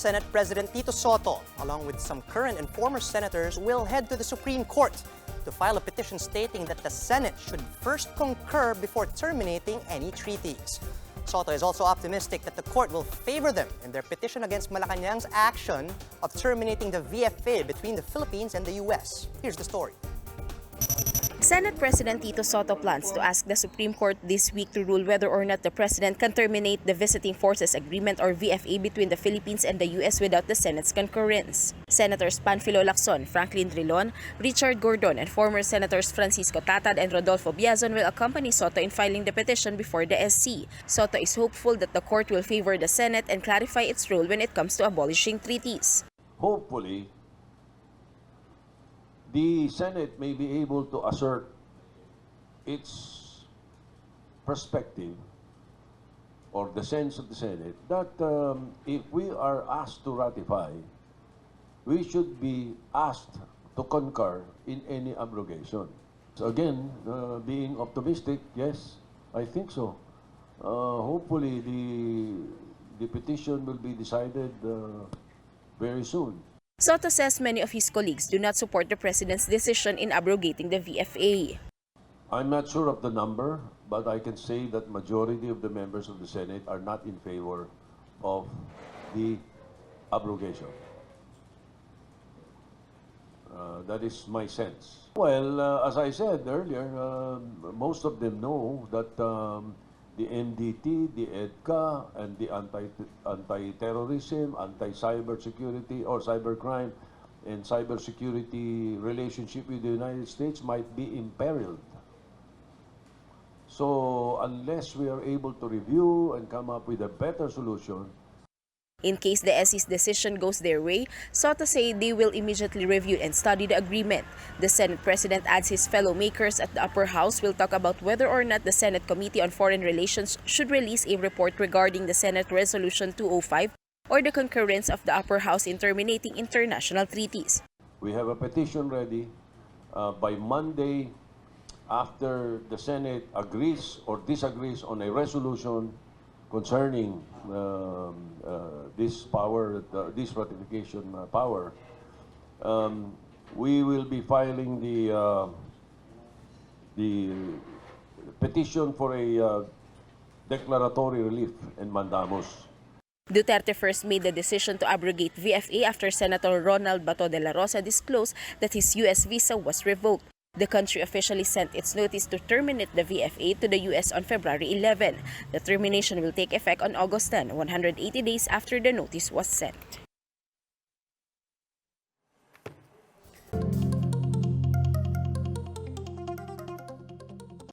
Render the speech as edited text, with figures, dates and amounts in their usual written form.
Senate President Tito Sotto, along with some current and former senators, will head to the Supreme Court to file a petition stating that the Senate should first concur before terminating any treaties. Sotto is also optimistic that the court will favor them in their petition against Malacanang's action of terminating the VFA between the Philippines and the U.S. Here's the story. Senate President Tito Sotto plans to ask the Supreme Court this week to rule whether or not the President can terminate the Visiting Forces Agreement or VFA between the Philippines and the U.S. without the Senate's concurrence. Senators Panfilo Lacson, Franklin Drilon, Richard Gordon, and former Senators Francisco Tatad and Rodolfo Biazon will accompany Sotto in filing the petition before the SC. Sotto is hopeful that the court will favor the Senate and clarify its role when it comes to abolishing treaties. Hopefully, the Senate may be able to assert its perspective or the sense of the Senate that if we are asked to ratify, we should be asked to concur in any abrogation. So again, being optimistic, yes, I think so. Hopefully, the petition will be decided very soon. Sotto says many of his colleagues do not support the President's decision in abrogating the VFA. I'm not sure of the number, but I can say that majority of the members of the Senate are not in favor of the abrogation. That is my sense. Well, as I said earlier, most of them know that the NDT, the EDCA, and the anti-terrorism, anti-cybersecurity or cybercrime and cybersecurity relationship with the United States might be imperiled. So unless we are able to review and come up with a better solution, in case the SC's decision goes their way, Sotto say they will immediately review and study the agreement. The Senate President adds his fellow makers at the upper house will talk about whether or not the Senate Committee on Foreign Relations should release a report regarding the Senate Resolution 205 or the concurrence of the upper house in terminating international treaties. We have a petition ready. By Monday, after the Senate agrees or disagrees on a resolution concerning this ratification power, we will be filing the petition for a declaratory relief and mandamus. Duterte first made the decision to abrogate VFA after Senator Ronald Bato de la Rosa disclosed that his U.S. visa was revoked. The country officially sent its notice to terminate the VFA to the U.S. on February 11. The termination will take effect on August 10, 180 days after the notice was sent.